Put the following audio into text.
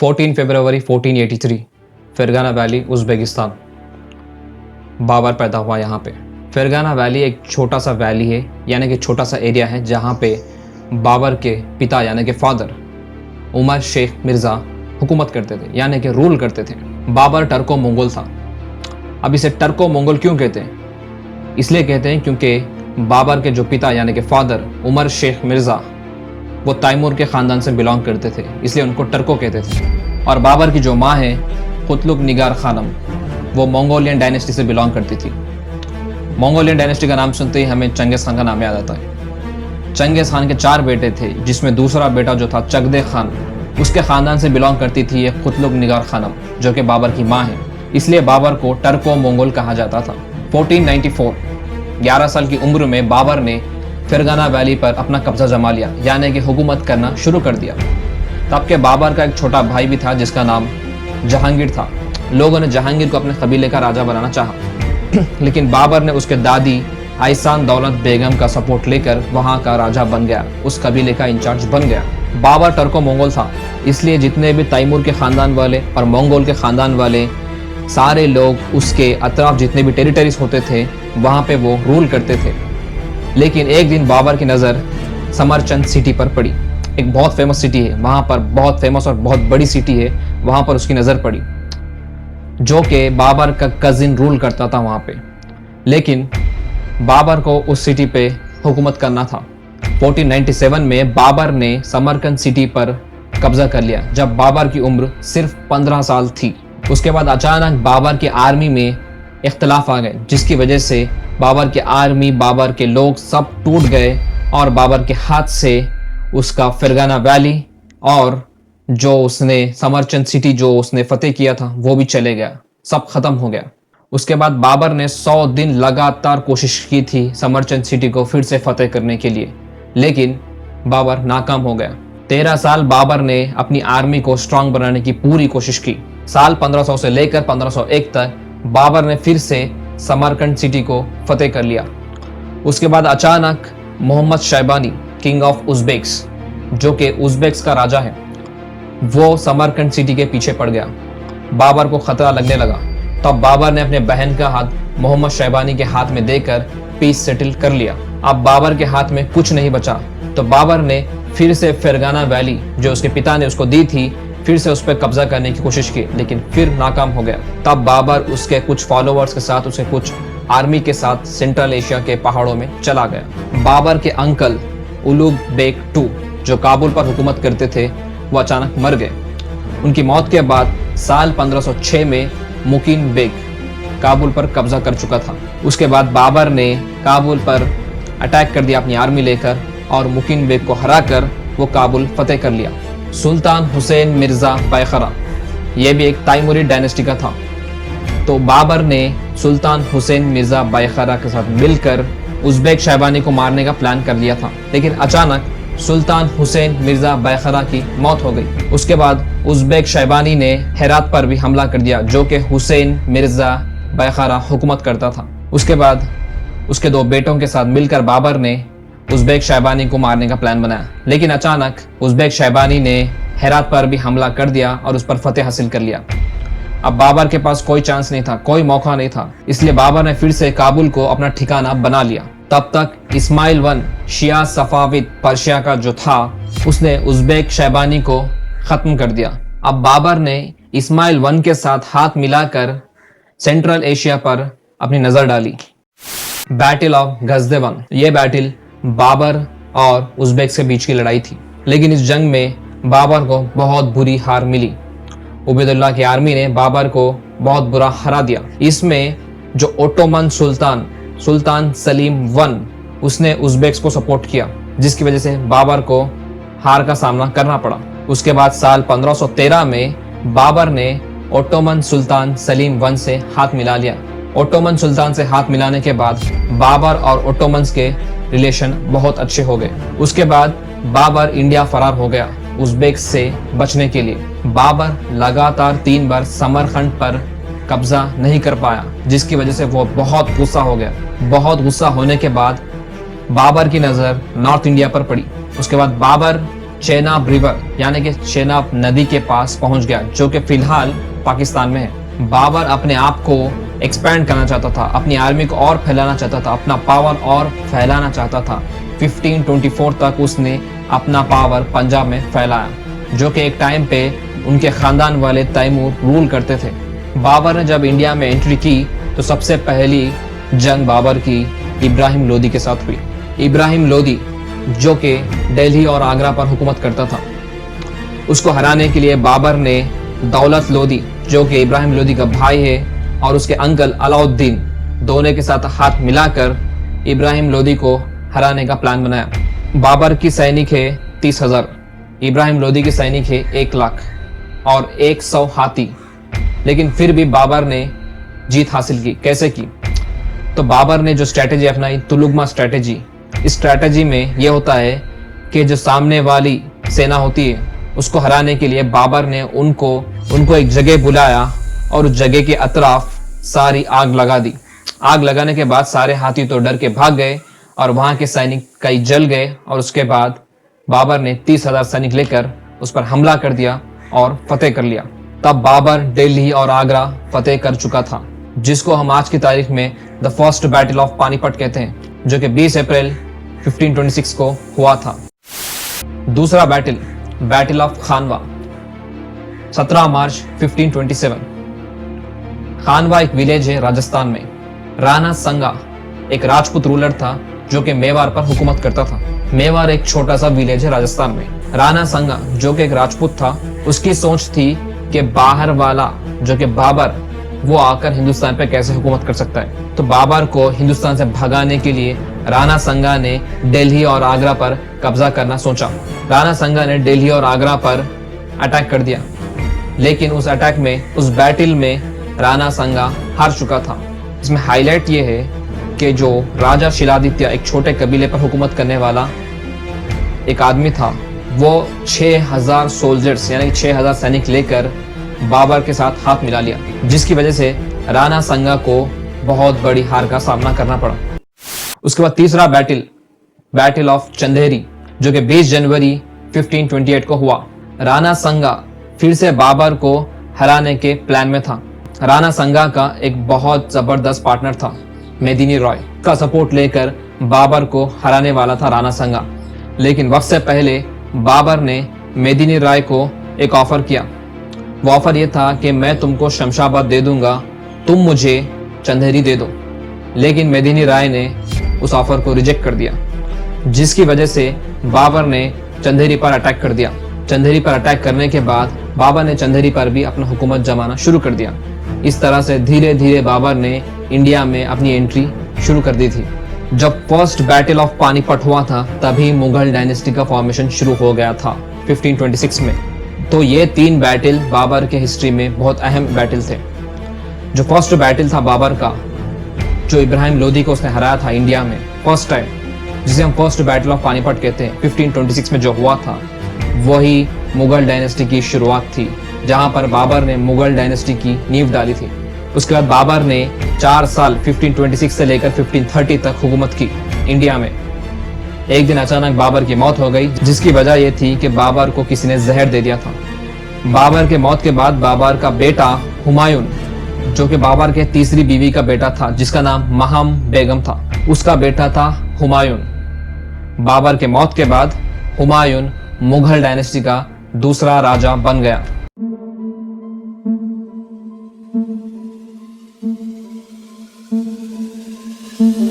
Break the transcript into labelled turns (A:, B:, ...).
A: 14 फरवरी 1483 Fergana valley Uzbekistan. Babar पैदा हुआ यहाँ पे। फरगाना वैली एक छोटा सा वैली है, यानी कि छोटा सा एरिया है जहाँ पे बाबर के पिता यानी कि फादर उमर शेख मिर्ज़ा हुकूमत करते थे, यानी कि रूल करते थे। बाबर टर्को मंगोल था। अब इसे टर्को मंगोल क्यों कहते हैं? इसलिए कहते हैं क्योंकि बाबर के जो पिता यानी कि फादर उमर शेख मिर्ज़ा वो तैमूर के ख़ानदान से बिलोंग करते थे, इसलिए उनको टर्को कहते थे। और बाबर की जो माँ है कुतलुक निगार खानम, वो मंगोलियन डायनेस्टी से बिलोंग करती थी। मंगोलियन डायनेस्टी का नाम सुनते ही हमें चंगेज़ खान का नाम याद आता है। चंगेज़ खान के 4 बेटे थे, जिसमें दूसरा बेटा जो था चगदे खान, उसके ख़ानदान से बिलोंग करती थी ये कुतलुक निगार खानम, जो कि बाबर की माँ है। इसलिए बाबर को टर्को मंगोल कहा जाता था। 1494 11 साल की उम्र में बाबर ने फरगाना वैली पर अपना कब्जा जमा लिया, यानी कि हुकूमत करना शुरू कर दिया। तब के बाबर का एक छोटा भाई भी था जिसका नाम जहांगीर था। लोगों ने जहांगीर को अपने कबीले का राजा बनाना चाहा लेकिन बाबर ने उसके दादी आइसान दौलत बेगम का सपोर्ट लेकर वहां का राजा बन गया, उस कबीले का इंचार्ज बन गया। बाबर टर्को मंगोल था, इसलिए जितने भी तैमूर के ख़ानदान वाले और मंगोल के ख़ानदान वाले सारे लोग उसके अतराफ जितने भी टेरिटरीज होते थे वहाँ पे वो रूल करते थे। लेकिन एक दिन बाबर की नज़र समरकंद सिटी पर पड़ी। एक बहुत फेमस सिटी है, वहाँ पर बहुत फेमस और बहुत बड़ी सिटी है, वहाँ पर उसकी नज़र पड़ी, जो कि बाबर का कजिन रूल करता था वहाँ पे। लेकिन बाबर को उस सिटी पे हुकूमत करना था। 1497 में बाबर ने समरकंद सिटी पर कब्जा कर लिया, जब बाबर की उम्र सिर्फ 15 साल थी। उसके बाद अचानक बाबर की आर्मी में इख्तलाफ आ गए, जिसकी वजह से बाबर की आर्मी, बाबर के लोग सब टूट गए और बाबर के हाथ से उसका फरगाना वैली और जो उसने समरकंद सिटी जो उसने फतेह किया था वो भी चले गया, सब खत्म हो गया। उसके बाद बाबर ने 100 दिन लगातार कोशिश की थी समरकंद सिटी को फिर से फतेह करने के लिए, लेकिन बाबर नाकाम हो गया। 13 साल बाबर ने अपनी आर्मी को स्ट्रांग बनाने की पूरी कोशिश की। साल 1500 से लेकर 1501 तक बाबर ने फिर से समरकंद सिटी को फतेह कर लिया। उसके बाद अचानक Mohammad Shaibani, king of Uzbeks, जो कि उज़्बेक्स का राजा है, वो समरकंद सिटी के पीछे पड़ गया। बाबर को खतरा लगने लगा, तब बाबर ने अपने बहन का हाथ मोहम्मद शैबानी के हाथ में देकर पीस सेटल कर लिया। अब बाबर के हाथ में कुछ नहीं बचा, तो बाबर ने फिर से फरगाना वैली जो उसके पिता ने उसको दी थी, फिर से उस पर कब्जा करने की कोशिश की, लेकिन फिर नाकाम हो गया। तब बाबर उसके कुछ फॉलोअर्स के साथ, उसके कुछ आर्मी के साथ सेंट्रल एशिया के पहाड़ों में चला गया। बाबर के अंकल उलुग बेग II, जो काबुल पर हुकूमत करते थे, वो अचानक मर गए। उनकी मौत के बाद साल 1506 में मुकीन बेग काबुल पर कब्जा कर चुका था। उसके बाद बाबर ने काबुल पर अटैक कर दिया अपनी आर्मी लेकर और मुकीन बेग को हराकर वो काबुल फतेह कर लिया। सुल्तान हुसैन मिर्ज़ा बैखरा, यह भी एक तैमूरी डायनेस्टी का था। तो बाबर ने सुल्तान हुसैन मिर्ज़ा बैखरा के साथ मिलकर उज़्बेक शैबानी को मारने का प्लान कर लिया था, लेकिन अचानक सुल्तान हुसैन मिर्ज़ा बैखरा की मौत हो गई। उसके बाद उज़्बेक शैबानी ने हेरात पर भी हमला कर दिया, जो कि हुसैन मिर्ज़ा बैखरा हुकूमत करता था। उसके बाद उसके 2 बेटों के साथ मिलकर बाबर ने उज़्बेक शैबानी को मारने का प्लान बनाया, लेकिन अचानक उज़्बेक शैबानी ने हेरात पर भी हमला कर दिया और उस पर फतेह हासिल कर लिया। अब बाबर के पास कोई चांस नहीं था, कोई मौका नहीं था, इसलिए बाबर ने फिर से काबुल को अपना ठिकाना बना लिया। तब तक इस्माइल I शिया सफाविद पर्शिया का जो था, उसने उज़्बेक शैबानी को खत्म कर दिया। अब बाबर ने इस्माइल I के साथ हाथ मिलाकर सेंट्रल एशिया पर अपनी नजर डाली। बैटल ऑफ गजदेवन, ये बैटल बाबर और उज़्बेक्स के बीच की लड़ाई थी, लेकिन इस जंग में बाबर को बहुत बुरी हार मिली। उबैदुल्लाह की आर्मी ने बाबर को बहुत बुरा हरा दिया। इसमें जो ओटोमन सुल्तान सलीम I, उसने उज़्बेक्स को सपोर्ट किया, जिसकी वजह से बाबर को हार का सामना करना पड़ा। उसके बाद साल 1513 में बाबर ने ओटोमन सुल्तान सलीम I से हाथ मिला लिया। ओटोमन सुल्तान से हाथ मिलाने के बाद बाबर और ओटोमन्स के रिलेशन बहुत अच्छे हो गए। उसके बाद बाबर इंडिया फरार हो गया उज़्बेक से बचने के लिए। बाबर लगातार 3 बार समरकंद पर कब्जा नहीं कर पाया, जिसकी वजह से वो बहुत गुस्सा हो गया। बहुत गुस्सा होने के बाद बाबर की नज़र नॉर्थ इंडिया पर पड़ी। उसके बाद बाबर चेनाब रिवर यानी कि चेनाब नदी के पास पहुंच गया, जो कि फिलहाल पाकिस्तान में है। बाबर अपने आप को एक्सपैंड करना चाहता था, अपनी आर्मी को और फैलाना चाहता था, अपना पावर और फैलाना चाहता था। 1524 तक उसने अपना पावर पंजाब में फैलाया, जो कि एक टाइम पे उनके खानदान वाले तैमूर रूल करते थे। बाबर ने जब इंडिया में एंट्री की तो सबसे पहली जंग बाबर की इब्राहिम लोदी के साथ हुई। इब्राहिम लोदी जो कि दिल्ली और आगरा पर हुकूमत करता था, उसको हराने के लिए बाबर ने दौलत लोदी जो कि इब्राहिम लोदी का भाई है और उसके अंकल अलाउद्दीन दोनों के साथ हाथ मिलाकर इब्राहिम लोदी को हराने का प्लान बनाया। बाबर की सैनिक है 30,000, इब्राहिम लोदी की सैनिक है 1 लाख और 100 हाथी। लेकिन फिर भी बाबर ने जीत हासिल की। कैसे की? तो बाबर ने जो स्ट्रैटेजी अपनाई, तुलुगमा स्ट्रैटेजी। इस स्ट्रैटेजी में यह होता है कि जो सामने वाली सेना होती है उसको हराने के लिए बाबर ने उनको एक जगह बुलाया और उस जगह के अतराफ सारी आग लगा दी। आग लगाने के बाद सारे हाथी तो डर के भाग गए और वहां के सैनिक कई जल गए और उसके बाद बाबर ने 30,000 सैनिक लेकर उस पर हमला कर दिया और फतेह कर लिया। तब बाबर दिल्ली और आगरा फतेह कर चुका था, जिसको हम आज की तारीख में the first battle of Panipat कहते हैं, जो कि 20 अप्रैल 1526 को हुआ था। दूसरा बैटल ऑफ खानवा 17 मार्च 1527। खानवा एक विलेज है राजस्थान में। राणा संगा एक राजपूत रूलर था जो कि मेवाड़ पर हुकूमत करता था। मेवाड़ एक छोटा सा विलेज है राजस्थान में। राणा संगा जो कि एक राजपूत था, उसकी सोच थी कि बाहर वाला जो कि बाबर वो आकर हिंदुस्तान पे कैसे हुकूमत कर सकता है। तो बाबर को हिंदुस्तान से भगाने के लिए राणा संगा ने दिल्ली और आगरा पर कब्जा करना सोचा। राणा संगा ने दिल्ली और आगरा पर अटैक कर दिया, लेकिन उस अटैक में, उस बैटल में राणा संगा हार चुका था। इसमें हाईलाइट ये है कि जो राजा शिलादित्य एक छोटे कबीले पर हुकूमत करने वाला एक आदमी था, वो 6,000 सोल्जर्स यानी 6,000 सैनिक लेकर बाबर के साथ हाथ मिला लिया, जिसकी वजह से राणा संगा को बहुत बड़ी हार का सामना करना पड़ा। उसके बाद तीसरा बैटल ऑफ चंदेरी जो कि 20 जनवरी 1528 को हुआ। राणा संगा फिर से बाबर को हराने के प्लान में था। राणा संगा का एक बहुत जबरदस्त पार्टनर था मेदिनी रॉय, का सपोर्ट लेकर बाबर को हराने वाला था राणा संगा। लेकिन वक्त से पहले बाबर ने मेदिनी रॉय को एक ऑफर किया। वो ऑफर ये था कि मैं तुमको शमशाबाद दे दूंगा, तुम मुझे चंदेरी दे दो। लेकिन मेदिनी राय ने उस ऑफर को रिजेक्ट कर दिया, जिसकी वजह से बाबर ने चंदेरी पर अटैक कर दिया। चंदेरी पर अटैक करने के बाद बाबर ने चंदेरी पर भी अपना हुकूमत जमाना शुरू कर दिया। इस तरह से धीरे धीरे बाबर ने इंडिया में अपनी एंट्री शुरू कर दी थी। जब फर्स्ट बैटल ऑफ पानीपत हुआ था तभी मुगल डायनेस्टी का फॉर्मेशन शुरू हो गया था 1526 में। तो ये 3 बैटल बाबर के हिस्ट्री में बहुत अहम बैटल थे। जो फर्स्ट बैटल था बाबर का, जो इब्राहिम लोदी को उसने हराया था इंडिया में फर्स्ट टाइम, जिसे हम फर्स्ट बैटल ऑफ पानीपत कहते हैं, 1526 में जो हुआ था, वही मुगल डायनेस्टी की शुरुआत थी, जहां पर बाबर ने मुगल डायनेस्टी की नींव डाली थी। उसके बाद बाबर ने 4 साल 1526 से लेकर 1530 तक हुकूमत की इंडिया में। एक दिन अचानक बाबर की मौत हो गई, जिसकी वजह यह थी कि बाबर को किसी ने जहर दे दिया था। बाबर के मौत के बाद बाबर का बेटा हुमायूं, जो कि बाबर के तीसरी बीवी का बेटा था, जिसका नाम महम बेगम था, उसका बेटा था हुमायूं। बाबर के मौत के बाद हुमायूं मुगल डायनेस्टी का दूसरा राजा बन गया।
B: Mm-hmm.